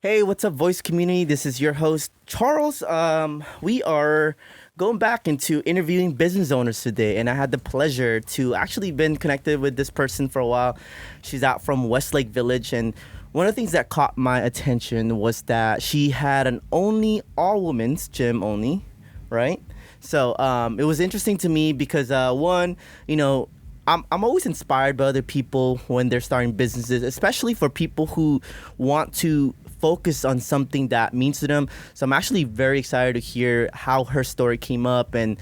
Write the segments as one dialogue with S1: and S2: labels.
S1: Hey, what's up, voice community? This is your host, Charles. We are going back into interviewing business owners today, and I had the pleasure to actually been connected with this person for a while. She's out from Westlake Village, and one of the things that caught my attention was that she had an only all-women's gym only, right? So it was interesting to me because one, I'm always inspired by other people when they're starting businesses, especially for people who want to focus on something that means to them. So I'm actually very excited to hear how her story came up, and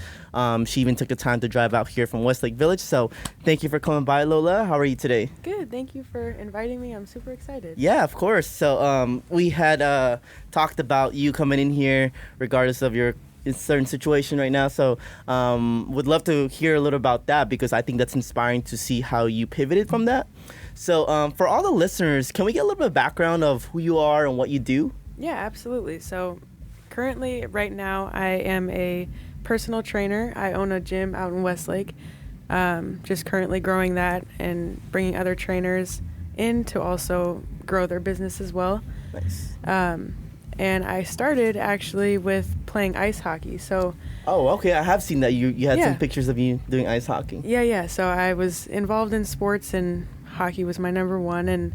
S1: she even took the time to drive out here from Westlake Village. So thank you for coming by, Lola. How are you today?
S2: Good. Thank you for inviting me. I'm super excited.
S1: Yeah, of course. So we had talked about you coming in here regardless of your certain situation right now. So would love to hear a little about that because I think that's inspiring to see how you pivoted from that. So for all the listeners, can we get a little bit of background of who you are and what you do?
S2: Yeah, absolutely. So currently, right now, I am a personal trainer. I own a gym out in Westlake. Just currently growing that and bringing other trainers in to also grow their business as well.
S1: Nice.
S2: And I started actually with playing ice hockey. So
S1: Oh, okay. I have seen that you had
S2: Yeah.
S1: some pictures of you doing ice hockey.
S2: yeah. So I was involved in sports, and hockey was my number one. And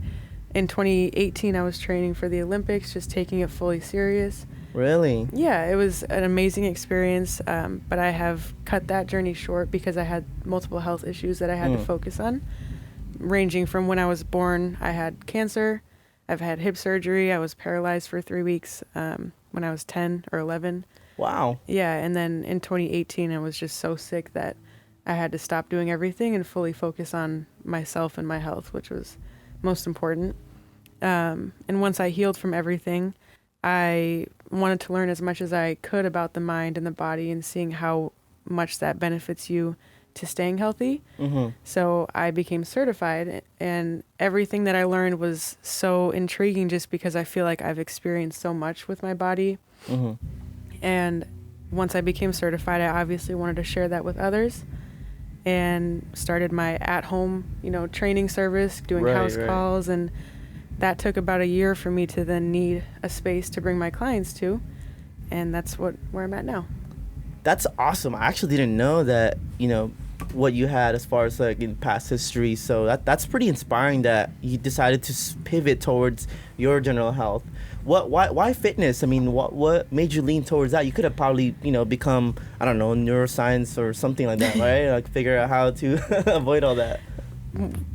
S2: in 2018, I was training for the Olympics, just taking it fully serious.
S1: Really?
S2: Yeah, it was an amazing experience, but I have cut that journey short because I had multiple health issues that I had to focus on, ranging from when I was born. I had cancer. I've had hip surgery. I was paralyzed for 3 weeks when I was 10 or 11.
S1: Wow.
S2: Yeah, and then in 2018, I was just so sick that I had to stop doing everything and fully focus on myself and my health, which was most important. And once I healed from everything, I wanted to learn as much as I could about the mind and the body and seeing how much that benefits you to staying healthy.
S1: Mm-hmm.
S2: So I became certified, and everything that I learned was so intriguing just because I feel like I've experienced so much with my body.
S1: Mm-hmm.
S2: And once I became certified, I obviously wanted to share that with others and started my at-home, training service, doing house calls. And that took about a year for me to then need a space to bring my clients to. And that's where I'm at now.
S1: That's awesome. I actually didn't know that, what you had as far as like in past history. So that's pretty inspiring that you decided to pivot towards your general health. Why fitness? I mean, what made you lean towards that? You could have probably, become, I don't know, neuroscience or something like that, right? Like figure out how to avoid all that.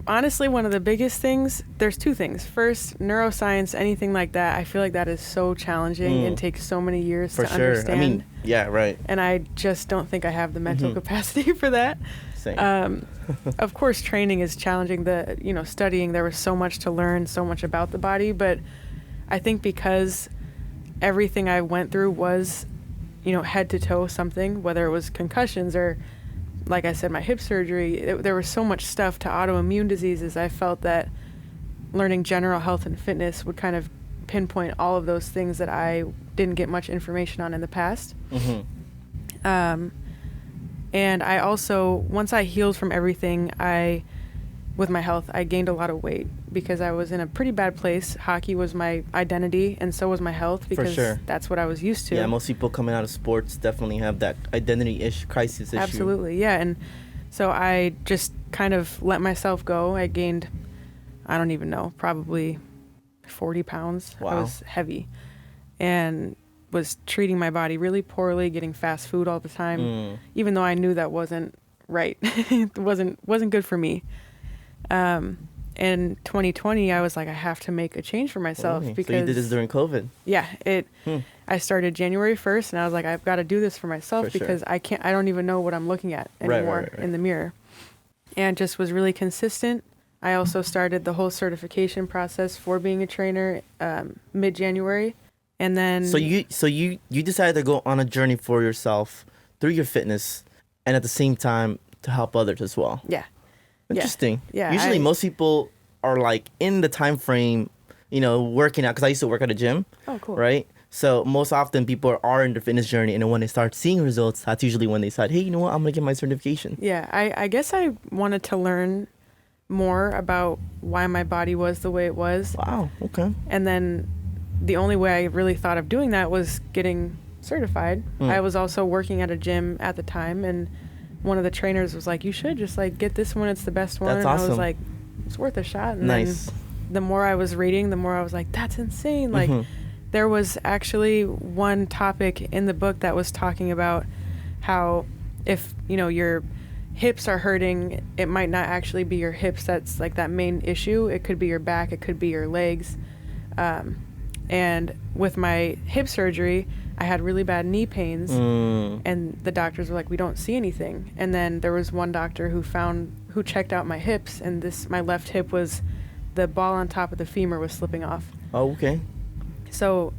S2: Honestly, one of the biggest things, there's two things. First, neuroscience, anything like that, I feel like that is so challenging and takes so many years
S1: For
S2: to
S1: sure.
S2: understand.
S1: I mean, yeah, right.
S2: And I just don't think I have the mental capacity for that.
S1: Same.
S2: Of course, training is challenging. Studying, there was so much to learn, so much about the body. But I think because everything I went through was, head to toe something, whether it was concussions or, like I said, my hip surgery, there was so much stuff to autoimmune diseases. I felt that learning general health and fitness would kind of pinpoint all of those things that I didn't get much information on in the past.
S1: Mm-hmm.
S2: And I also, once I healed from everything, with my health, I gained a lot of weight because I was in a pretty bad place. Hockey was my identity, and so was my health because that's what I was used to.
S1: Yeah, most people coming out of sports definitely have that identity crisis issue.
S2: Absolutely, yeah. And so I just kind of let myself go. I gained, I don't even know, probably 40 pounds.
S1: Wow.
S2: I was heavy and was treating my body really poorly, getting fast food all the time, even though I knew that wasn't right. It wasn't good for me. In 2020, I was like, I have to make a change for myself because.
S1: So you did this during COVID.
S2: Yeah, I started January 1st, and I was like, I've got to do this for myself because I don't even know what I'm looking at anymore in the mirror, and just was really consistent. I also started the whole certification process for being a trainer mid-January, and then.
S1: So you decided to go on a journey for yourself through your fitness, and at the same time to help others as well.
S2: Yeah.
S1: Interesting.
S2: Yeah.
S1: Usually most people are like in the time frame, working out, because I used to work at a gym.
S2: Oh, cool.
S1: Right? So most often people are in their fitness journey, and then when they start seeing results, that's usually when they decide, hey, you know what, I'm going to get my certification.
S2: Yeah, I guess I wanted to learn more about why my body was the way it was.
S1: Wow, okay.
S2: And then the only way I really thought of doing that was getting certified. I was also working at a gym at the time, and one of the trainers was like, you should just like get this one, it's the best one.
S1: That's
S2: and
S1: awesome.
S2: I was like, it's worth a shot. And
S1: Nice.
S2: then the more I was reading, the more I was like, that's insane. Like there was actually one topic in the book that was talking about how if, you know, your hips are hurting, it might not actually be your hips that's like that main issue. It could be your back, it could be your legs. And with my hip surgery, I had really bad knee pains, and the doctors were like, we don't see anything. And then there was one doctor who checked out my hips, and my left hip was, the ball on top of the femur was slipping off.
S1: Oh, okay.
S2: So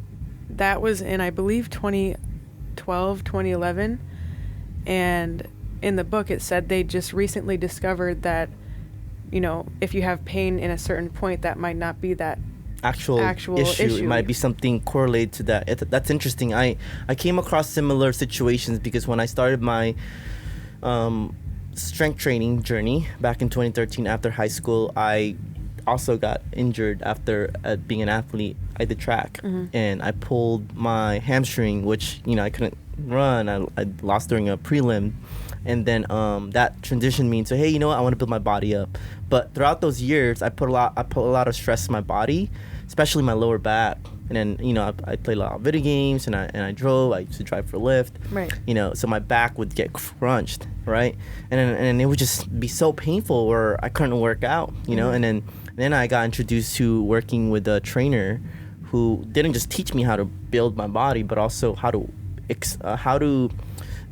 S2: that was in, I believe, 2012, 2011. And in the book, it said they just recently discovered that, you know, if you have pain in a certain point, that might not be that
S1: actual issue. It might be something correlated to that. That's interesting. I came across similar situations because when I started my strength training journey back in 2013 after high school, I also got injured after being an athlete. I did track, and I pulled my hamstring, which, you know, I couldn't run. I lost during a prelim, and then that transitioned me into, hey, you know what, I want to build my body up. But throughout those years, I put a lot of stress in my body, especially my lower back. And then, you know, I played a lot of video games, and I drove. I used to drive for Lyft.
S2: Right.
S1: You know, so my back would get crunched, right? And it would just be so painful where I couldn't work out, you know. And then I got introduced to working with a trainer who didn't just teach me how to build my body, but also how to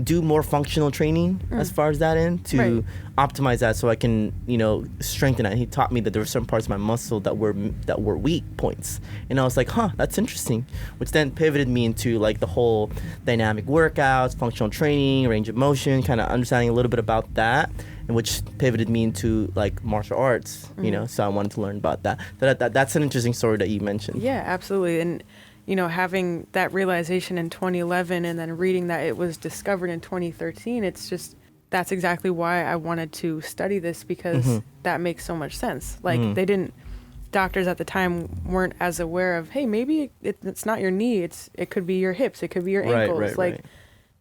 S1: do more functional training as far as that end to optimize that so I can, you know, strengthen it. He taught me that there were certain parts of my muscle that were weak points, and I was like, that's interesting, which then pivoted me into like the whole dynamic workouts, functional training, range of motion, kind of understanding a little bit about that, and which pivoted me into like martial arts, you know. So I wanted to learn about that. That's an interesting story that you mentioned.
S2: Yeah, absolutely. And you know, having that realization in 2011 and then reading that it was discovered in 2013, it's just, that's exactly why I wanted to study this, because that makes so much sense. Like doctors at the time weren't as aware of, hey, maybe it's not your knee, it could be your hips, it could be your ankles. Right.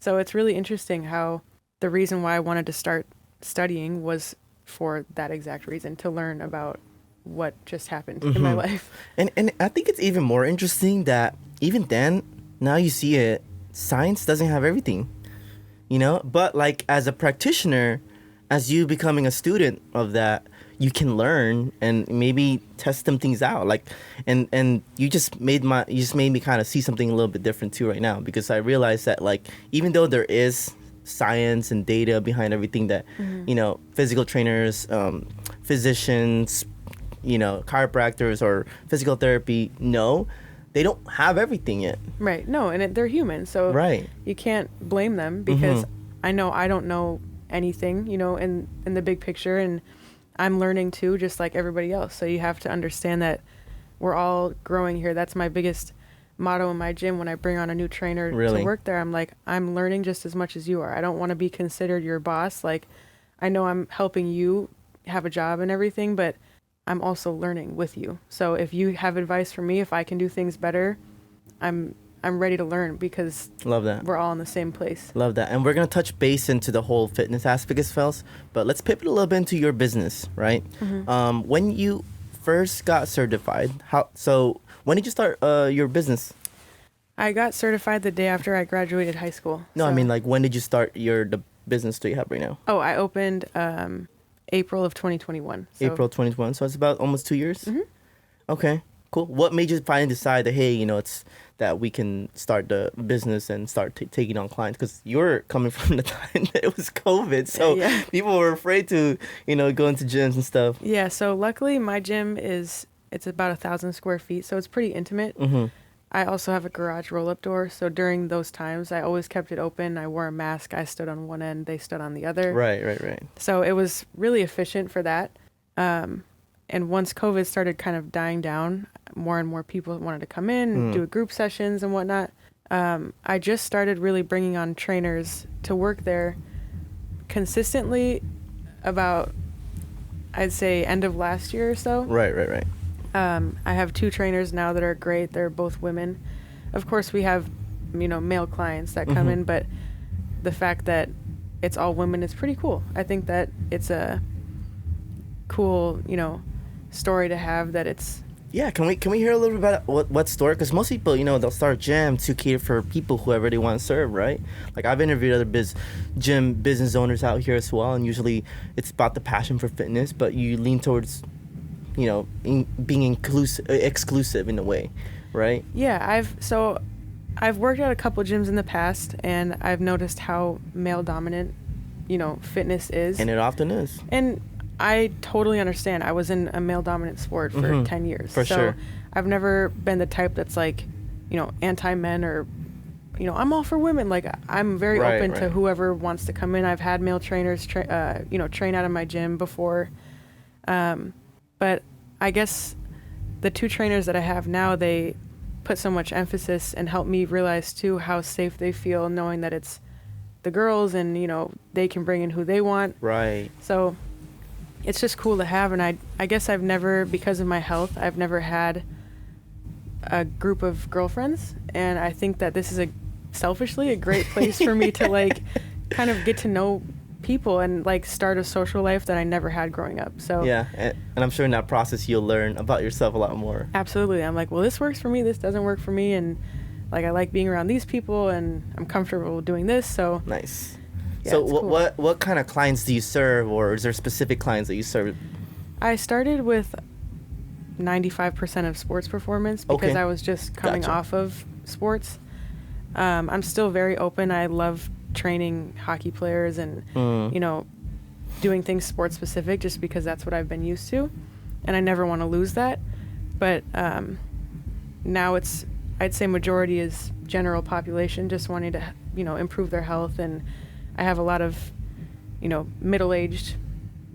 S2: So it's really interesting how the reason why I wanted to start studying was for that exact reason, to learn about what just happened in my life.
S1: And I think it's even more interesting that even then, now you see it, science doesn't have everything, you know. But like as a practitioner, as you becoming a student of that, you can learn and maybe test some things out. Like and you just made me kind of see something a little bit different too right now, because I realized that like even though there is science and data behind everything that you know, physical trainers, physicians, you know, chiropractors or physical therapy, no, they don't have everything yet.
S2: Right. No, and they're human, so you can't blame them, because I know I don't know anything, you know, in the big picture, and I'm learning too, just like everybody else. So you have to understand that we're all growing here. That's my biggest motto in my gym when I bring on a new trainer to work there. I'm like, I'm learning just as much as you are. I don't want to be considered your boss. Like, I know I'm helping you have a job and everything, but I'm also learning with you. So if you have advice for me, if I can do things better, I'm ready to learn, because
S1: love that
S2: we're all in the same place.
S1: Love that. And we're gonna touch base into the whole fitness aspect as well, but let's pivot a little bit into your business, right? When you first got certified, when did you start your business?
S2: I got certified the day after I graduated high school.
S1: No, I mean, like, when did you start the business that you have right now?
S2: Oh, I opened April of 2021. So.
S1: April 2021. So it's about almost 2 years? Okay, cool. What made you finally decide that, hey, you know, it's that we can start the business and start taking on clients? Because you're coming from the time that it was COVID, so people were afraid to, you know, go into gyms and stuff. Yeah,
S2: so luckily my gym it's about 1,000 square feet, so it's pretty intimate. I also have a garage roll-up door, so during those times, I always kept it open. I wore a mask. I stood on one end. They stood on the other.
S1: Right.
S2: So it was really efficient for that. And once COVID started kind of dying down, more and more people wanted to come in and do group sessions and whatnot. I just started really bringing on trainers to work there consistently about, I'd say, end of last year or so.
S1: Right.
S2: I have 2 trainers now that are great. They're both women. Of course, we have, male clients that come in, but the fact that it's all women is pretty cool. I think that it's a cool, story to have, that it's...
S1: Yeah, can we hear a little bit about what store? Because most people, they'll start a gym to cater for people, whoever they want to serve, right? Like, I've interviewed other gym business owners out here as well, and usually it's about the passion for fitness, but you lean towards, being exclusive in a way, right?
S2: Yeah, I've worked at a couple gyms in the past, and I've noticed how male dominant, fitness is.
S1: And it often is.
S2: And I totally understand. I was in a male dominant sport for 10 years.
S1: For sure.
S2: I've never been the type that's like, anti-men or, I'm all for women. Like, I'm very open to whoever wants to come in. I've had male trainers, train out of my gym before. But I guess the 2 trainers that I have now, they put so much emphasis and help me realize too how safe they feel knowing that it's the girls and, they can bring in who they want.
S1: Right.
S2: So it's just cool to have. And I guess I've never, because of my health, I've never had a group of girlfriends. And I think that this is selfishly a great place for me to like kind of get to know people and like start a social life that I never had growing up. So
S1: yeah, and I'm sure in that process you'll learn about yourself a lot more.
S2: Absolutely. I'm like, well, this works for me, this doesn't work for me, and like I like being around these people and I'm comfortable doing this. So
S1: nice.
S2: Yeah,
S1: so
S2: cool.
S1: what kind of clients do you serve, or is there specific clients that you serve?
S2: I started with 95% of sports performance because I was just coming off of sports. I'm still very open. I love training hockey players and doing things sports specific just because that's what I've been used to, and I never want to lose that. But now I'd say majority is general population just wanting to improve their health, and I have a lot of middle-aged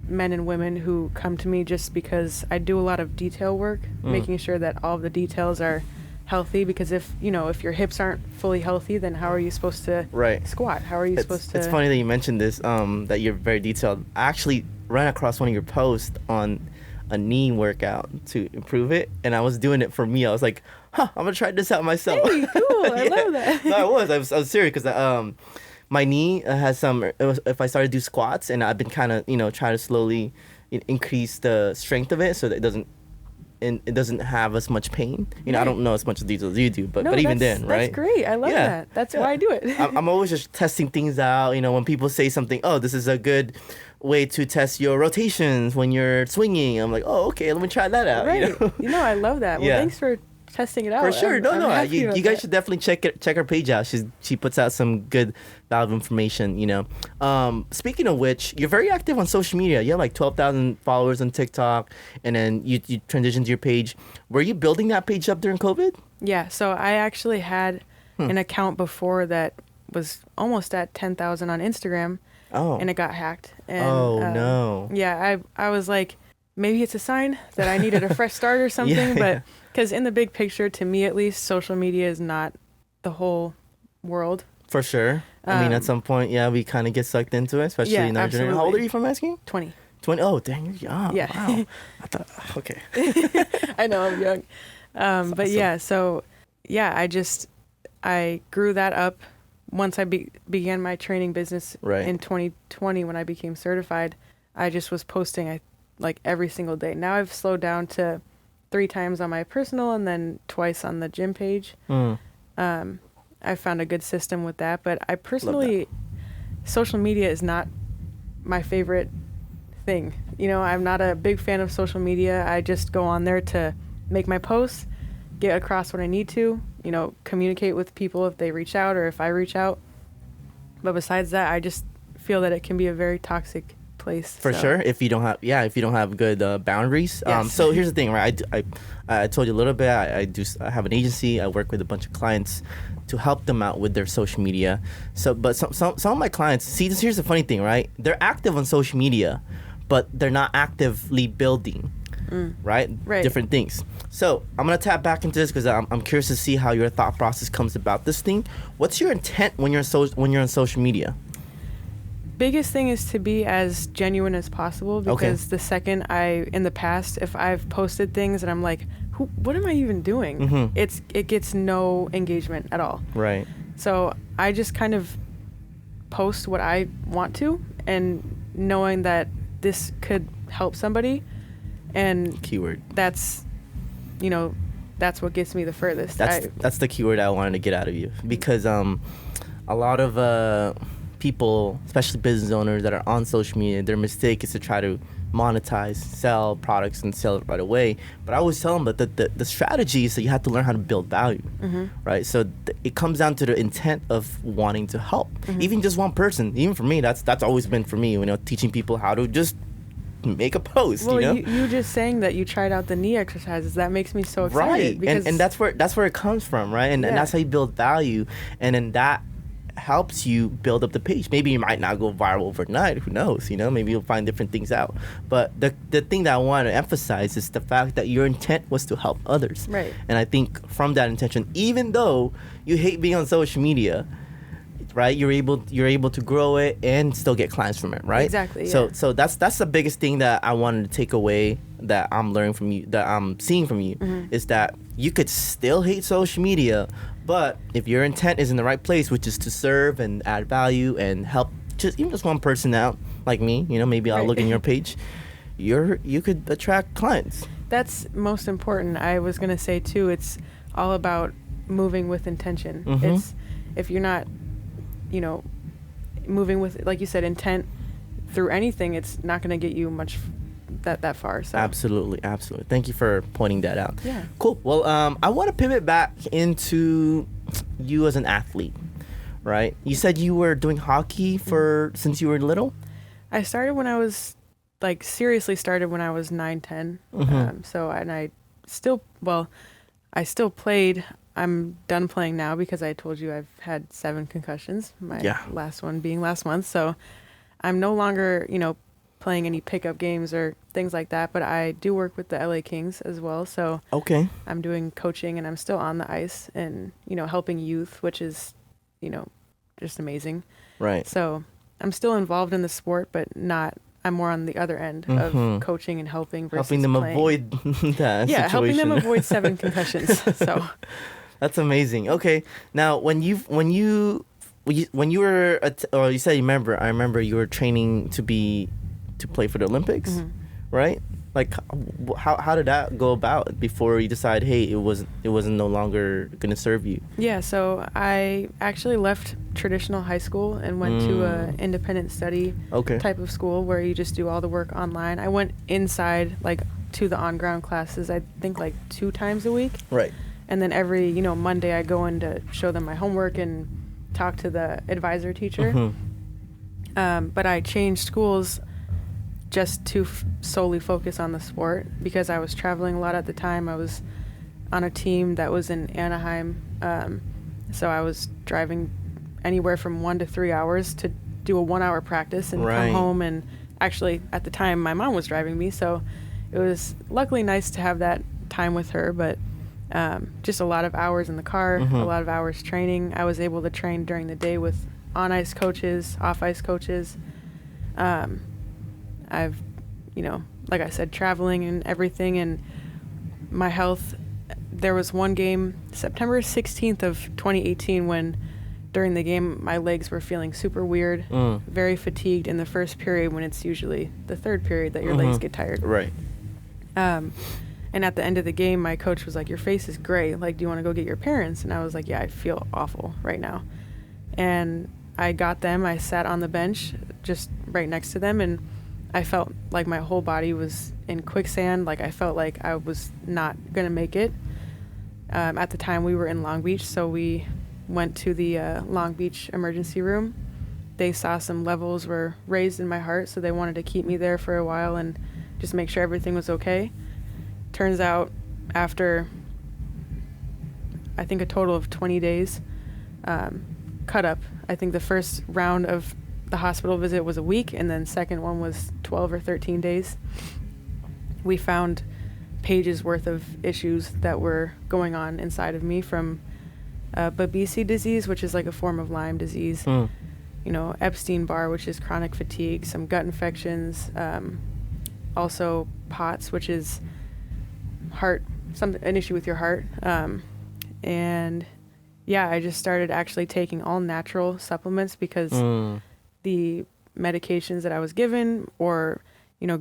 S2: men and women who come to me just because I do a lot of detail work, making sure that all of the details are healthy, because if your hips aren't fully healthy, then how are you supposed to squat? How are you supposed to...
S1: It's funny that you mentioned this, that you're very detailed. I actually ran across one of your posts on a knee workout to improve it, and I was doing it for me. I was like, I'm gonna try this out myself.
S2: Hey, cool. I love that.
S1: No, I was serious, because my knee has if I started to do squats, and I've been kind of trying to slowly increase the strength of it so that it doesn't have as much pain. I don't know as much detail as you do, but even then, right?
S2: That's great. I love that. That's why I do it.
S1: I'm always just testing things out. When people say something, oh, this is a good way to test your rotations when you're swinging, I'm like, oh, okay, let me try that out.
S2: Right. I love that. Well, thanks for testing it out.
S1: For sure. You guys
S2: that.
S1: should definitely check her page out. She puts out some good valuable information. Speaking of which, you're very active on social media. You have like 12,000 followers on TikTok, and then you transitioned to your page. Were you building that page up during COVID?
S2: Yeah. So I actually had an account before that was almost at 10,000 on Instagram. Oh. And it got hacked. And,
S1: no.
S2: Yeah. I was like, maybe it's a sign that I needed a fresh start or something, but. Because in the big picture, to me at least, social media is not the whole world. For sure.
S1: I mean, at some point, we kind of get sucked into it, especially in our generation. How old are you, from asking?
S2: 20.
S1: 20? Oh, dang, you're young.
S2: Yeah.
S1: Wow. I thought, okay.
S2: I know, I'm young. But awesome. Yeah, so, I grew that up once I began my training business in 2020 when I became certified. I just was posting like every single day. Now I've slowed down to 3 times on my personal and then twice on the gym page. I found a good system with that, but I personally, social media is not my favorite thing. I'm not a big fan of social media. I just go on there to make my posts, get across what I need to, communicate with people if they reach out or if I reach out. But besides that, I just feel that it can be a very toxic place.
S1: For sure, if you don't have good boundaries.
S2: Yes.
S1: So here's the thing, right? I told you a little bit. I have an agency. I work with a bunch of clients to help them out with their social media. So, but some of my clients, here's the funny thing, right? They're active on social media, but they're not actively building, right? Different things. So I'm gonna tap back into this because I'm curious to see how your thought process comes about this thing. What's your intent when you're on social media?
S2: biggest thing is to be as genuine as possible, because the second in the past, if I've posted things and I'm like, what am I even doing? It gets no engagement at all.
S1: Right.
S2: So I just kind of post what I want to, and knowing that this could help somebody, and
S1: Keyword.
S2: That's what gets me the furthest.
S1: That's the keyword I wanted to get out of you, because a lot of people, especially business owners that are on social media, their mistake is to try to monetize, sell products and sell it right away. But I always tell them that the strategy is that you have to learn how to build value, right? So it comes down to the intent of wanting to help, even just one person. Even for me, that's always been for me, teaching people how to just make a post.
S2: Well, you just saying that you tried out the knee exercises, that makes me so excited.
S1: Right,
S2: because
S1: and that's where it comes from, right? And that's how you build value, and then that helps you build up the page. Maybe you might not go viral overnight, who knows, maybe you'll find different things out. But the thing that I want to emphasize is the fact that your intent was to help others.
S2: Right.
S1: And I think from that intention, even though you hate being on social media, right, you're able to grow it and still get clients from it, right?
S2: Exactly.
S1: So that's the biggest thing that I wanted to take away, that I'm learning from you, that I'm seeing from you, is that you could still hate social media, but if your intent is in the right place, which is to serve and add value and help even just one person out, like me, maybe I'll look in your page, you could attract clients.
S2: That's most important. I was gonna say too, it's all about moving with intention. It's, if you're not moving with, like you said, intent through anything, it's not going to get you much that far. So
S1: Absolutely. Thank you for pointing that out.
S2: Yeah.
S1: Cool. Well, I want to pivot back into you as an athlete, right? You said you were doing hockey since you were little?
S2: I started when I was, seriously started when I was 9, 10. I still played. I'm done playing now because I told you I've had 7 concussions, my last one being last month. So I'm no longer, playing any pickup games or things like that, but I do work with the LA Kings as well. So I'm doing coaching, and I'm still on the ice and, helping youth, which is, just amazing.
S1: Right.
S2: So I'm still involved in the sport, but I'm more on the other end of coaching and helping versus
S1: helping them
S2: playing.
S1: Avoid that situation.
S2: Helping them avoid 7 concussions. So
S1: that's amazing. Okay, now when you were or you said I remember you were training to play for the Olympics, right? How did that go about before you decide, hey, it wasn't no longer gonna serve you?
S2: Yeah, so I actually left traditional high school and went to a independent study type of school where you just do all the work online. I went inside to the on-ground classes, I think 2 times a week.
S1: Right.
S2: And then every Monday I go in to show them my homework and talk to the advisor teacher. But I changed schools just to solely focus on the sport because I was traveling a lot at the time. I was on a team that was in Anaheim, so I was driving anywhere from 1 to 3 hours to do a 1-hour practice and come home. And actually, at the time, my mom was driving me, so it was luckily nice to have that time with her. But just a lot of hours in the car, a lot of hours training. I was able to train during the day with on-ice coaches, off-ice coaches. I've, like I said, traveling and everything, and my health. There was one game, September 16th of 2018, when during the game my legs were feeling super weird, very fatigued in the first period, when it's usually the third period that your legs get tired.
S1: Right.
S2: And at the end of the game, my coach was like, your face is gray. Do you want to go get your parents? And I was like, yeah, I feel awful right now. And I got them. I sat on the bench just right next to them, and I felt like my whole body was in quicksand. I felt like I was not going to make it. At the time, we were in Long Beach, so we went to the Long Beach emergency room. They saw some levels were raised in my heart, so they wanted to keep me there for a while and just make sure everything was okay. Turns out, after I think a total of 20 days, cut up. I think the first round of the hospital visit was a week, and then second one was 12 or 13 days. We found pages worth of issues that were going on inside of me, from Babisi disease, which is a form of Lyme disease, Epstein-Barr, which is chronic fatigue, some gut infections, also POTS, which is an issue with your heart. And yeah, I just started actually taking all natural supplements because the medications that I was given, or,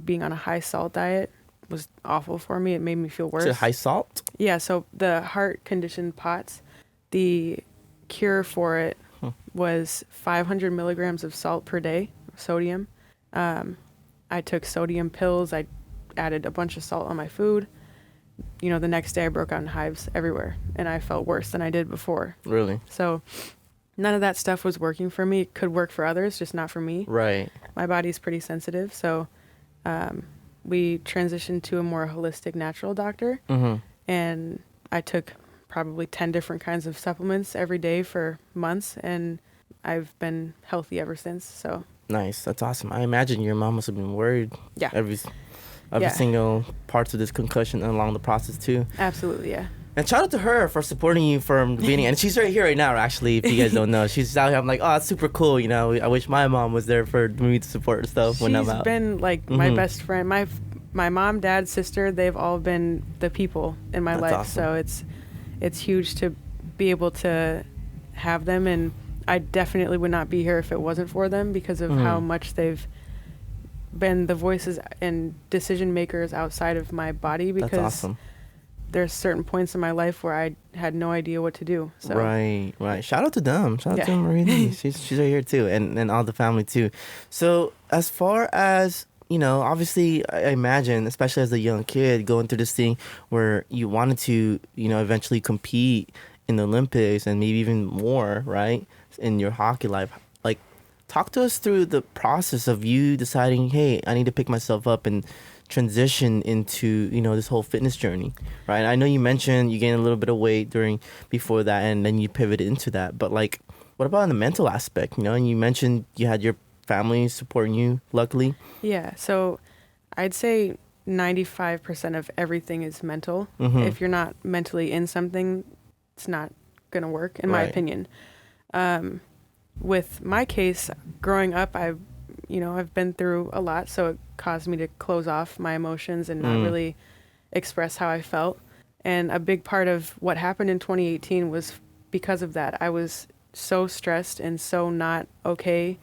S2: being on a high salt diet, was awful for me. It made me feel worse.
S1: Is it high salt?
S2: Yeah, so the heart condition POTS, the cure for it was 500 milligrams of salt per day, sodium. I took sodium pills. I added a bunch of salt on my food. The next day I broke out in hives everywhere, and I felt worse than I did before.
S1: Really?
S2: So none of that stuff was working for me. It could work for others, just not for me.
S1: Right.
S2: My body's pretty sensitive, so we transitioned to a more holistic natural doctor, and I took probably 10 different kinds of supplements every day for months, and I've been healthy ever since. So
S1: nice. That's awesome. I imagine your mom must have been worried.
S2: Yeah.
S1: Every
S2: Yeah.
S1: single parts of this concussion along the process too.
S2: Absolutely, yeah.
S1: And shout out to her for supporting you from the beginning. And she's right here right now, actually, if you guys don't know. She's out here. I'm like, oh, that's super cool. I wish my mom was there for me to support and stuff when I'm out.
S2: She's been like my best friend. My mom, dad, sister, they've all been the people in my
S1: That's
S2: life.
S1: awesome.
S2: So it's huge to be able to have them. And I definitely would not be here if it wasn't for them, because of how much they've been the voices and decision makers outside of my body, because
S1: That's awesome.
S2: there's certain points in my life where I had no idea what to do. So
S1: Right. Shout out to them. Shout out to
S2: Yeah.
S1: Marie. She's right here too, and all the family too. So as far as obviously, I imagine, especially as a young kid, going through this thing where you wanted to, eventually compete in the Olympics and maybe even more, right, in your hockey life. Like, talk to us through the process of you deciding, hey, I need to pick myself up and transition into, this whole fitness journey, right? I know you mentioned you gained a little bit of weight before that, and then you pivoted into that. But, like, what about the mental aspect, And you mentioned you had your family supporting you, luckily.
S2: Yeah, so I'd say 95% of everything is mental. If you're not mentally in something, it's not going to work, in my
S1: Right.
S2: opinion. With my case, growing up, I've been through a lot, so it caused me to close off my emotions and not really express how I felt. And a big part of what happened in 2018 was because of that. I was so stressed and so not okay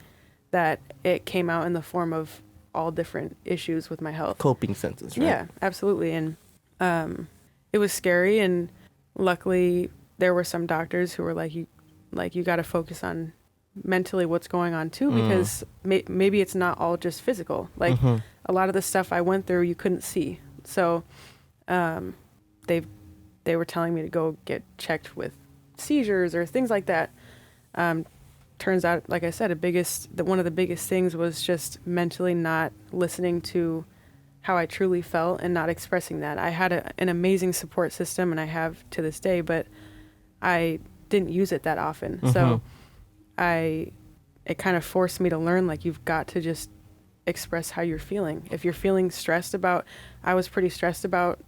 S2: that it came out in the form of all different issues with my health.
S1: Coping sentences, right?
S2: Yeah, absolutely. And it was scary, and luckily there were some doctors who were like, you got to focus on mentally what's going on too, because maybe it's not all just physical. Like a lot of the stuff I went through, you couldn't see. So they were telling me to go get checked with seizures or things like that. Turns out, like I said, one of the biggest things was just mentally not listening to how I truly felt and not expressing that. I had an amazing support system, and I have to this day, but I didn't use it that often. So it kind of forced me to learn, like, you've got to just express how you're feeling. If you're feeling stressed I was pretty stressed about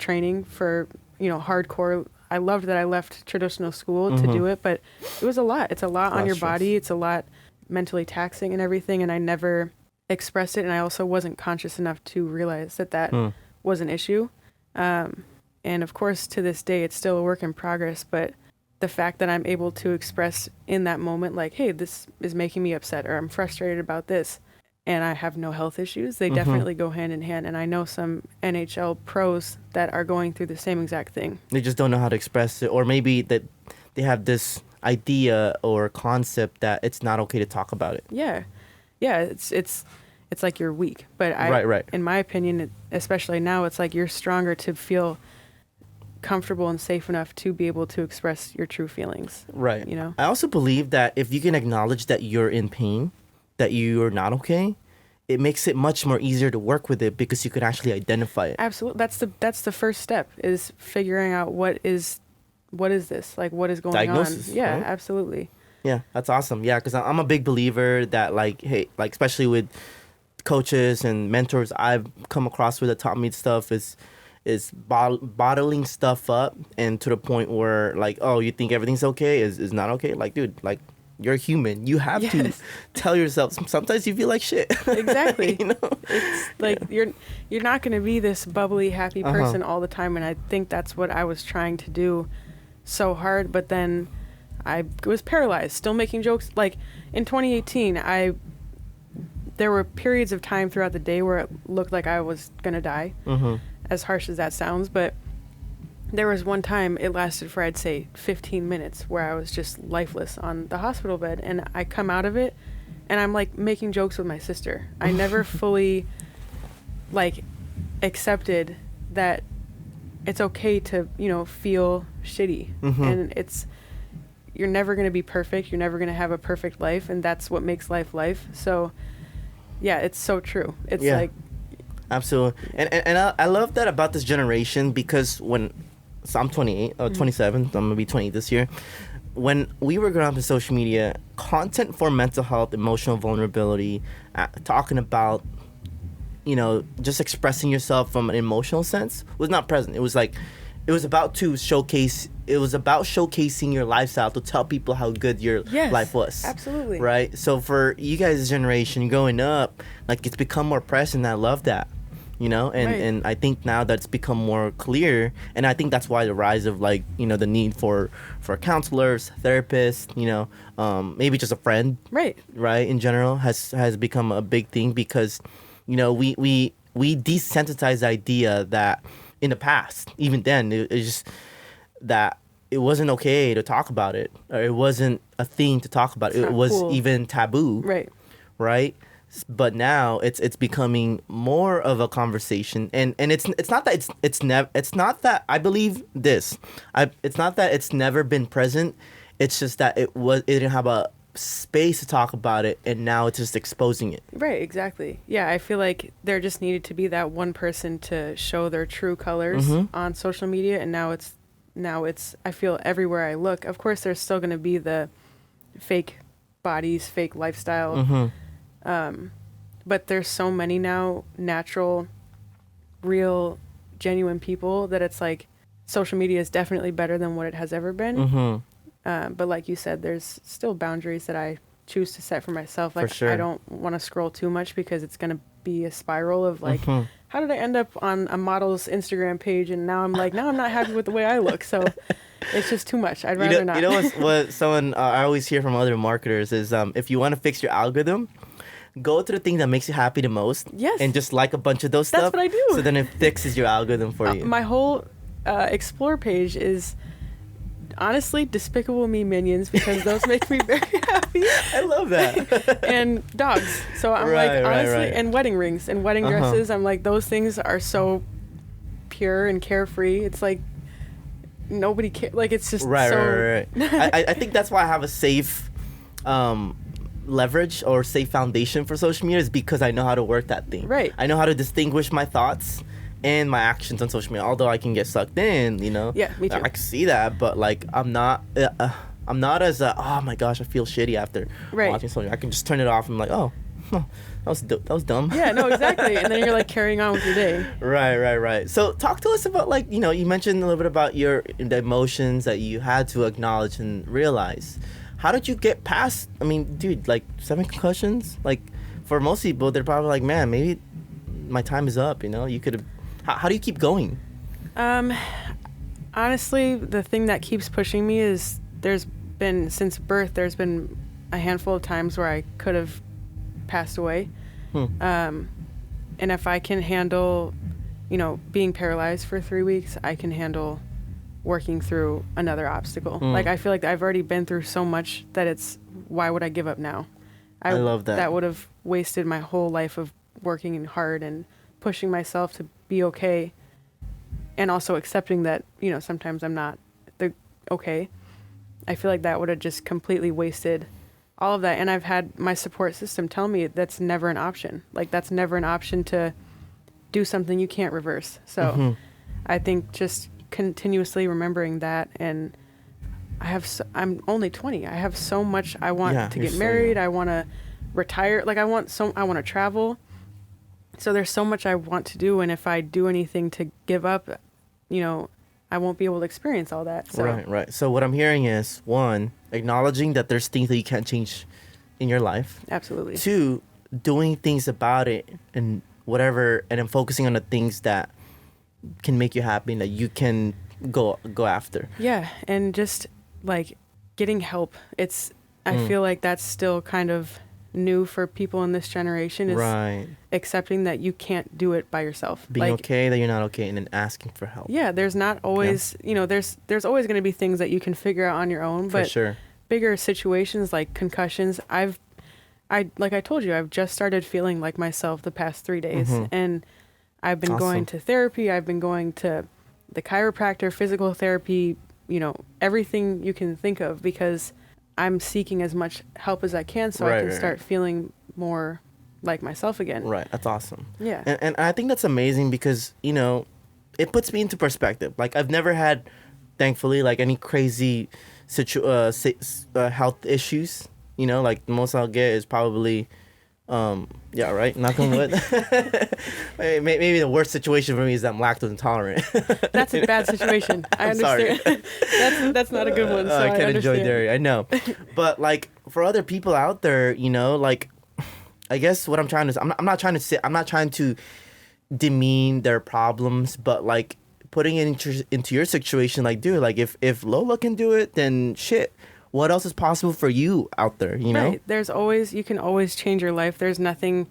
S2: training for, hardcore. I loved that I left traditional school to do it, but it was a lot. It's a lot on your body. It's a lot mentally taxing and everything. And I never expressed it. And I also wasn't conscious enough to realize that was an issue. And of course, to this day, it's still a work in progress. But the fact that I'm able to express in that moment, like, hey, this is making me upset, or I'm frustrated about this, and I have no health issues, they definitely go hand in hand. And I know some NHL pros that are going through the same exact thing.
S1: They just don't know how to express it, or maybe that they have this idea or concept that it's not okay to talk about it.
S2: Yeah. It's like you're weak, but
S1: Right.
S2: In my opinion, especially now, it's like you're stronger to feel comfortable and safe enough to be able to express your true feelings.
S1: Right. I also believe that if you can acknowledge that you're in pain, that you're not okay, it makes it much more easier to work with it, because you can actually identify it.
S2: Absolutely. That's the first step, is figuring out what is this, like, what is going
S1: Diagnosis,
S2: on. Yeah,
S1: right?
S2: absolutely.
S1: Yeah, that's awesome. Yeah, because I'm a big believer that, like, hey, like, especially with coaches and mentors I've come across with that taught me stuff, is bottling stuff up, and to the point where, like, oh, you think everything's okay is not okay. Like, dude, like, you're human. You have to
S2: Yes.
S1: tell yourself sometimes you feel like shit.
S2: Exactly.
S1: You know?
S2: It's like you're not going to be this bubbly, happy
S1: Uh-huh.
S2: person all the time, and I think that's what I was trying to do so hard, but then I was paralyzed, still making jokes. Like in 2018, there were periods of time throughout the day where it looked like I was going to die.
S1: Mm-hmm.
S2: As harsh as that sounds, but there was one time it lasted for, I'd say, 15 minutes where I was just lifeless on the hospital bed, and I come out of it and I'm like making jokes with my sister. I never fully like accepted that it's okay to, feel shitty.
S1: Mm-hmm.
S2: And you're never going to be perfect. You're never going to have a perfect life, and that's what makes life. So yeah, it's so true. It's like,
S1: absolutely. And I love that about this generation, because so I'm 28 or 27, I'm gonna be 28 this year. When we were growing up in social media, content for mental health, emotional vulnerability, talking about, just expressing yourself from an emotional sense was not present. It was about showcasing your lifestyle to tell people how good your life was.
S2: Absolutely.
S1: Right? So for you guys' generation growing up, like, it's become more present, and I love that. And I think now that's become more clear, and I think that's why the rise of, like, the need for counselors, therapists, maybe just a friend, right, in general has become a big thing, because we desensitized the idea that in the past, even then, it's just that it wasn't okay to talk about it, or it wasn't a thing to talk about. It was cool. Even taboo, right. But now it's becoming more of a conversation, and it's not that it's not that I believe this. It's not that it's never been present. It's just that it didn't have a space to talk about it, and now it's just exposing it.
S2: Right, exactly. Yeah, I feel like there just needed to be that one person to show their true colors on social media, and now it's I feel everywhere I look. Of course, there's still going to be the fake bodies, fake lifestyle. But there's so many now natural, real, genuine people that it's like social media is definitely better than what it has ever been. But like you said, there's still boundaries that I choose to set for myself. Like, for sure. I don't want to scroll too much, because it's going to be a spiral of like, how did I end up on a model's Instagram page? And now I'm not happy with the way I look. So it's just too much. I'd rather not.
S1: What someone I always hear from other marketers is, if you want to fix your algorithm, go to the thing that makes you happy the most. Yes. And just like a bunch of those stuff.
S2: That's what I do.
S1: So then it fixes your algorithm for you.
S2: My whole explore page is honestly Despicable Me minions, because those make me very happy.
S1: I love that.
S2: And dogs. So I'm honestly, and wedding rings and wedding dresses. I'm like, those things are so pure and carefree. It's like nobody cares. Like, it's just
S1: right. I think that's why I have a safe leverage or safe foundation for social media, is because I know how to work that thing. Right. I know how to distinguish my thoughts and my actions on social media. Although I can get sucked in, Yeah, me too. I can see that, but like I'm not as oh my gosh, I feel shitty after watching something. I can just turn it off and I'm like, oh, that was dumb.
S2: Yeah, no, exactly. And then you're like carrying on with your day.
S1: Right. So talk to us about, like, you mentioned a little bit about the emotions that you had to acknowledge and realize. How did you get past? I mean, dude, like 7 concussions. Like, for most people, they're probably like, man, maybe my time is up. You could have. How do you keep going?
S2: Honestly, the thing that keeps pushing me is since birth, there's been a handful of times where I could have passed away. And if I can handle, being paralyzed for 3 weeks, I can handle working through another obstacle. Like, I feel like I've already been through so much that why would I give up now?
S1: I love that.
S2: That would have wasted my whole life of working hard and pushing myself to be okay, and also accepting that, sometimes I'm not okay. I feel like that would have just completely wasted all of that. And I've had my support system tell me that's never an option. Like, that's never an option to do something you can't reverse. So I think just continuously remembering that, and I'm only 20. I have so much. I want to get married. I want to retire. Like, I want to travel. So there's so much I want to do, and if I do anything to give up, I won't be able to experience all that. So.
S1: Right. So what I'm hearing is, one, acknowledging that there's things that you can't change in your life.
S2: Absolutely.
S1: 2, doing things about it and whatever, and then focusing on the things that can make you happy and that you can go after.
S2: Yeah, and just like getting help. I feel like that's still kind of new for people in this generation, is
S1: Right.
S2: accepting that you can't do it by yourself.
S1: Being
S2: like,
S1: okay that you're not okay, and then asking for help.
S2: yeah, there's not always, there's always going to be things that you can figure out on your own,
S1: For
S2: but
S1: sure.
S2: bigger situations like concussions, like I told you, I've just started feeling like myself the past 3 days, and I've been going to therapy, I've been going to the chiropractor, physical therapy, everything you can think of, because I'm seeking as much help as I can so I can start feeling more like myself again.
S1: Right. That's awesome.
S2: Yeah.
S1: And I think that's amazing because, it puts me into perspective. Like, I've never had, thankfully, like any crazy health issues. Like the most I'll get is probably, right, knock on wood. Maybe the worst situation for me is that I'm lactose intolerant.
S2: That's a bad situation. I understand. Sorry. That's not a good one. So
S1: I can't enjoy dairy. I know, but like for other people out there, like, I guess what I'm trying to, I'm not trying to demean their problems, but like putting it into your situation, like, dude, like if Lola can do it, then shit. What else is possible for you out there,
S2: Right. You can always change your life. There's nothing,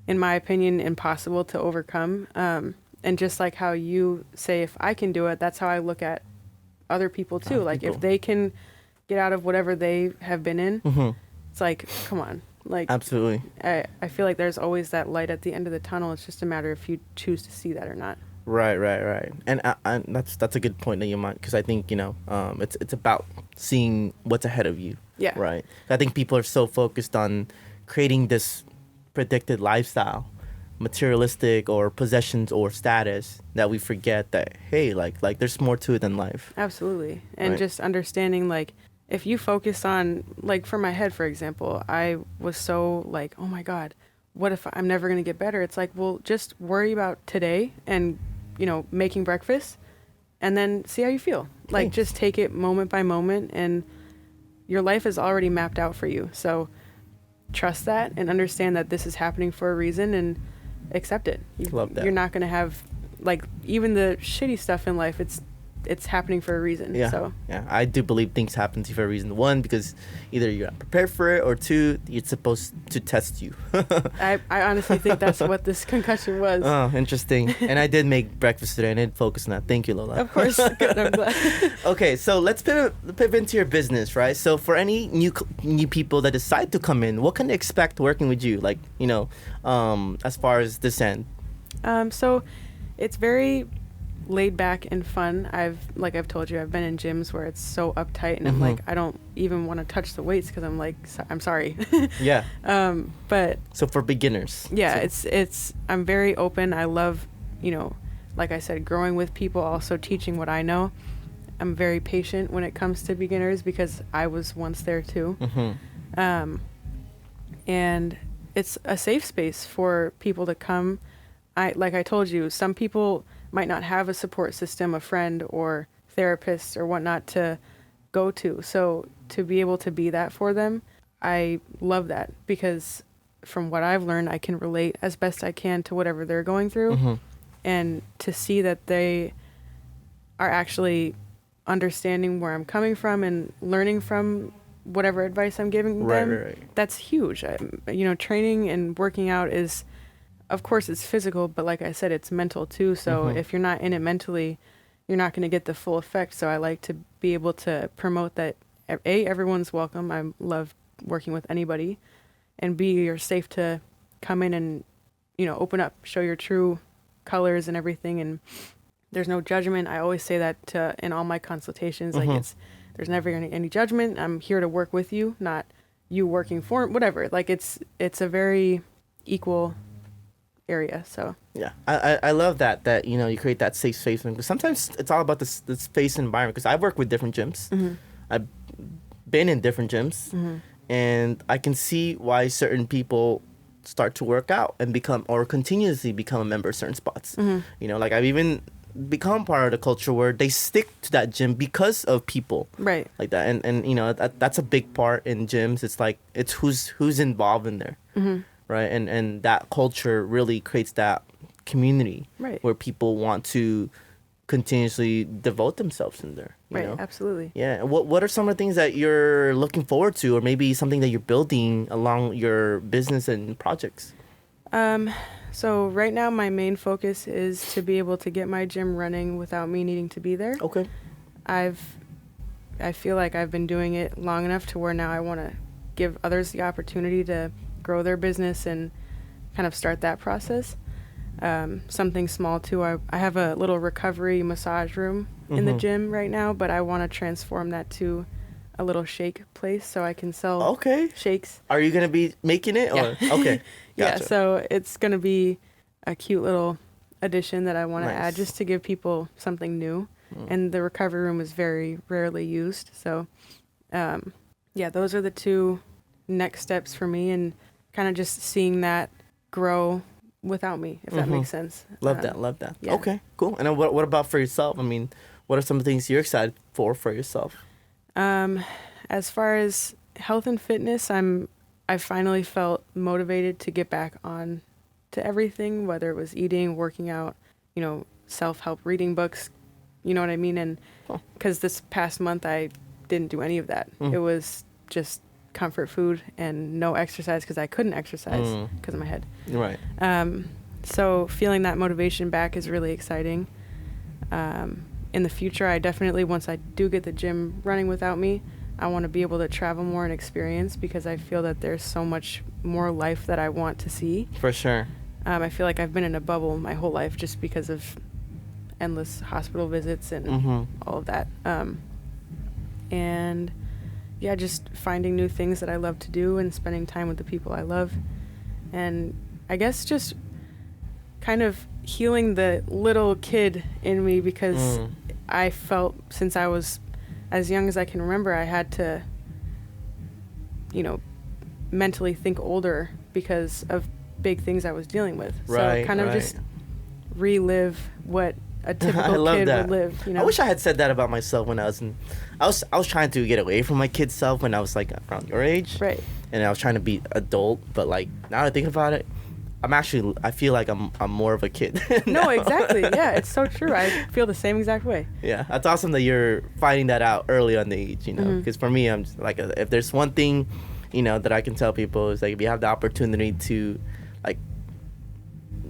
S2: in my opinion, impossible to overcome. And just like how you say, if I can do it, that's how I look at other people too. Like if they can get out of whatever they have been in, it's like, come on. Like,
S1: absolutely.
S2: I feel like there's always that light at the end of the tunnel. It's just a matter if you choose to see that or not.
S1: Right. And that's a good point that you might, because I think, it's about seeing what's ahead of you.
S2: Yeah.
S1: Right. I think people are so focused on creating this predicted lifestyle, materialistic or possessions or status, that we forget that, hey, like there's more to it than life.
S2: Absolutely. And just understanding, like, if you focus on, like, for my head, for example, I was so like, oh my God, what if I'm never going to get better? It's like, well, just worry about today and, making breakfast, and then see how you feel. Like, just take it moment by moment, and your life is already mapped out for you. So trust that and understand that this is happening for a reason, and accept it.
S1: Love that.
S2: You're not going to have, like, even the shitty stuff in life, it's happening for a reason.
S1: Yeah.
S2: So
S1: yeah, I do believe things happen to you for a reason. 1, because either you're not prepared for it, or 2, it's supposed to test you.
S2: I honestly think that's what this concussion was.
S1: Oh, interesting. And I did make breakfast today, and I did focus on that. Thank you, Lola.
S2: Of course. Good, I'm glad.
S1: Okay, so let's pivot into your business, right? So for any new people that decide to come in, what can they expect working with you? Like, as far as this end.
S2: So it's very laid back and fun. I've told you, I've been in gyms where it's so uptight, and I'm like, I don't even want to touch the weights because I'm like, I'm sorry.
S1: Yeah.
S2: But
S1: so for beginners.
S2: Yeah, I'm very open. I love, like I said, growing with people, also teaching what I know. I'm very patient when it comes to beginners because I was once there too. And it's a safe space for people to come. Like I told you, some people might not have a support system, a friend or therapist or whatnot to go to. So to be able to be that for them, I love that, because from what I've learned, I can relate as best I can to whatever they're going through. And to see that they are actually understanding where I'm coming from and learning from whatever advice I'm giving them,
S1: Right.
S2: that's huge. Training and working out is, of course, it's physical, but like I said, it's mental too. So if you're not in it mentally, you're not going to get the full effect. So I like to be able to promote that, A, everyone's welcome. I love working with anybody. And B, you're safe to come in and, open up, show your true colors and everything. And there's no judgment. I always say that in all my consultations. Like, there's never any judgment. I'm here to work with you, not you working for whatever. Like, it's a very equal area. So
S1: yeah, I love that you create that safe space, because sometimes it's all about the space and environment. Because I've worked with different gyms, I've been in different gyms, and I can see why certain people start to work out and continuously become a member of certain spots. Like I've even become part of the culture where they stick to that gym because of people
S2: Right.
S1: like that. And you know, that's a big part in gyms. It's like, it's who's involved in there, right? And that culture really creates that community,
S2: Right.
S1: where people want to continuously devote themselves in there, you
S2: Right.
S1: know?
S2: Absolutely.
S1: Yeah. What are some of the things that you're looking forward to, or maybe something that you're building along your business and projects?
S2: So right now my main focus is to be able to get my gym running without me needing to be there.
S1: Okay.
S2: I feel like I've been doing it long enough to where now I want to give others the opportunity to grow their business and kind of start that process. Something small too. I have a little recovery massage room in the gym right now, but I want to transform that to a little shake place so I can sell
S1: Okay.
S2: shakes.
S1: Are you gonna be making it? Or?
S2: Yeah.
S1: Okay.
S2: Yeah,
S1: Gotcha.
S2: so it's going to be a cute little addition that I want to
S1: Nice.
S2: add just to give people something new. And the recovery room is very rarely used. So, yeah, those are the two next steps for me, and kind of just seeing that grow without me, if that makes sense.
S1: Love that.
S2: yeah.
S1: Okay, cool. And then what about for yourself? I mean, what are some things you're excited for yourself?
S2: As far as health and fitness, I finally felt motivated to get back on to everything, whether it was eating, working out, you know, self-help, reading books, you know what I mean? And because this past month I didn't do any of that. It was just comfort food and no exercise because I couldn't exercise because of my head.
S1: Right.
S2: So feeling that motivation back is really exciting. In the future, I definitely, once I do get the gym running without me, I want to be able to travel more and experience, because I feel that there's so much more life that I want to see.
S1: For sure.
S2: I feel like I've been in a bubble my whole life just because of endless hospital visits and all of that. And yeah, just finding new things that I love to do and spending time with the people I love. And I guess just kind of healing the little kid in me, because I felt since I was as young as I can remember, I had to, you know, mentally think older because of big things I was dealing with.
S1: Right,
S2: so kind of just relive what a typical kid would live. You know?
S1: I wish I had said that about myself when I was I was trying to get away from my kid self when I was like around your age.
S2: Right.
S1: And I was trying to be adult, but like now that I think about it, I feel like I'm more of a kid.
S2: No, exactly. Yeah, it's so true. I feel the same exact way.
S1: Yeah, that's awesome that you're finding that out early on the age, you know, because for me, I'm just like, if there's one thing, you know, that I can tell people is like, if you have the opportunity to, like,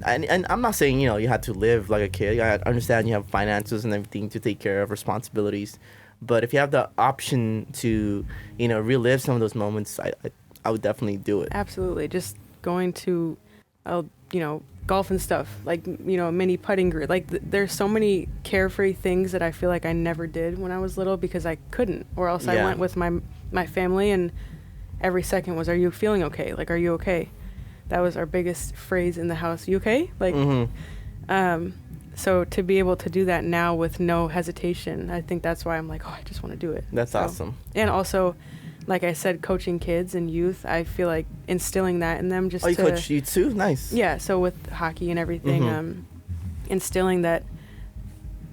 S1: and I'm not saying, you know, you have to live like a kid. I understand you have finances and everything to take care of, responsibilities, but if you have the option to, you know, relive some of those moments, I would definitely do it.
S2: Absolutely. Just going to, you know, golf and stuff, like, you know, a mini putting green. Like, there's so many carefree things that I feel like I never did when I was little because I couldn't, or else I went with my family, and every second was, "Are you feeling okay? Like, are you okay?" That was our biggest phrase in the house. "You okay?" Like, so to be able to do that now with no hesitation, I think that's why I'm like, oh, I just want to do it.
S1: That's awesome.
S2: And also, like I said, coaching kids and youth, I feel like instilling that in them just
S1: you coach you too? Nice.
S2: Yeah, so with hockey and everything, instilling that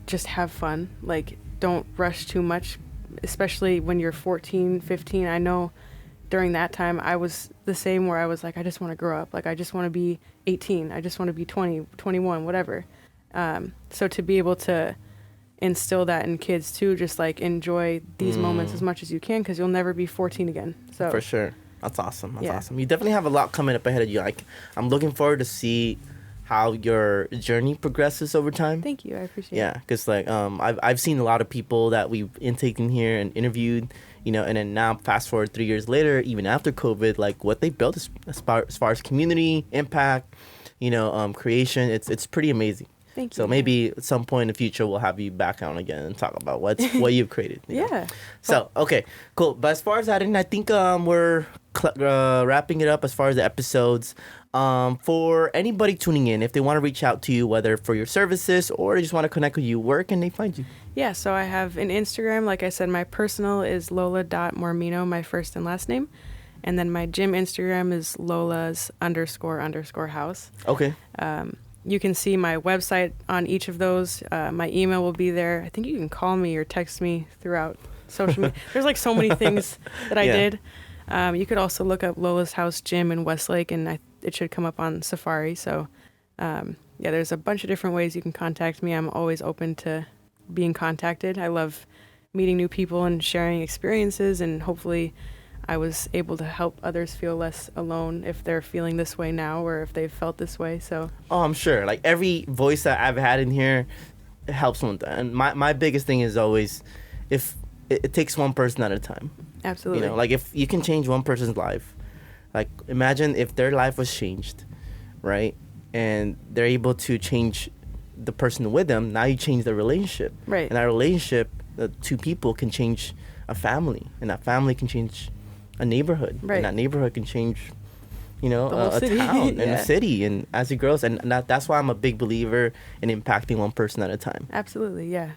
S2: just have fun. Like, don't rush too much, especially when you're 14, 15. I know during that time I was the same, where I was like, I just want to grow up. Like, I just want to be 18. I just want to be 20, 21, whatever. So to be able to instill that in kids too, just like enjoy these moments as much as you can, because you'll never be 14 again. So
S1: for sure. That's awesome. That's awesome. You definitely have a lot coming up ahead of you. Like, I'm looking forward to see how your journey progresses over time.
S2: Thank you. I appreciate it.
S1: Yeah, because like I've seen a lot of people that we've intaken here and interviewed, you know, and then now fast forward 3 years later, even after COVID, like what they built as far as community impact, you know, creation, it's pretty amazing.
S2: Thank you.
S1: So maybe at some point in the future we'll have you back on again and talk about what you've created. You know?
S2: Yeah.
S1: So okay, cool. But as far as that, I think we're wrapping it up as far as the episodes. For anybody tuning in, if they want to reach out to you, whether for your services or they just want to connect with you, where can they find you?
S2: Yeah, so I have an Instagram. Like I said, my personal is lola.mormino, my first and last name. And then my gym Instagram is lolas__house.
S1: Okay.
S2: You can see my website on each of those. My email will be there. I think you can call me or text me throughout social media. There's like so many things that I did. You could also look up Lola's House Gym in Westlake, and it should come up on Safari. So, there's a bunch of different ways you can contact me. I'm always open to being contacted. I love meeting new people and sharing experiences, and hopefully I was able to help others feel less alone if they're feeling this way now or if they've felt this way. So
S1: I'm sure. Like every voice that I've had in here, it helps one. And my biggest thing is always, if it takes one person at a time.
S2: Absolutely.
S1: Like if you can change one person's life, like imagine if their life was changed, right? And they're able to change the person with them. Now you change the relationship.
S2: Right.
S1: And that relationship, the two people can change a family, and that family can change a neighborhood,
S2: right.
S1: And that neighborhood can change, a
S2: city.
S1: town and a city, and as it grows, and that's why I'm a big believer in impacting one person at a time.
S2: Absolutely, yeah.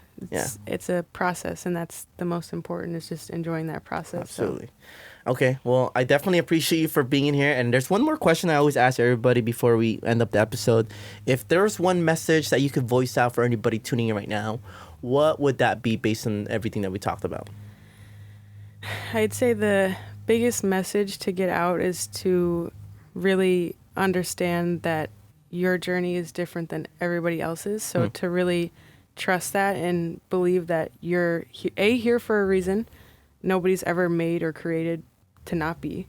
S2: It's a process, and that's the most important, is just enjoying that process.
S1: Absolutely. So. Okay, well, I definitely appreciate you for being here, and there's one more question I always ask everybody before we end up the episode. If there's one message that you could voice out for anybody tuning in right now, what would that be based on everything that we talked about?
S2: I'd say the biggest message to get out is to really understand that your journey is different than everybody else's. So to really trust that and believe that you're here for a reason. Nobody's ever made or created to not be.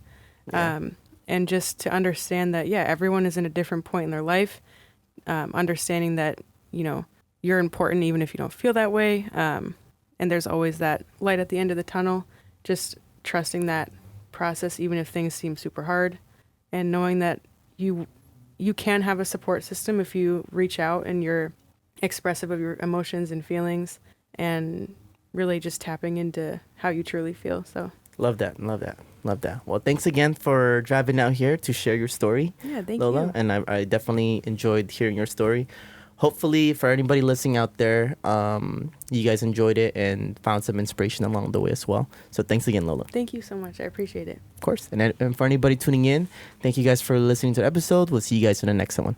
S2: Yeah. And just to understand that, everyone is in a different point in their life. Understanding that, you're important even if you don't feel that way. And there's always that light at the end of the tunnel. Just trusting that process, even if things seem super hard, and knowing that you can have a support system if you reach out and you're expressive of your emotions and feelings, and really just tapping into how you truly feel. So love that.
S1: Well, thanks again for driving out here to share your story.
S2: Yeah, thank
S1: Lola.
S2: you.
S1: And I definitely enjoyed hearing your story. Hopefully, for anybody listening out there, you guys enjoyed it and found some inspiration along the way as well. So thanks again, Lola.
S2: Thank you so much. I appreciate it.
S1: Of course. And for anybody tuning in, thank you guys for listening to the episode. We'll see you guys in the next one.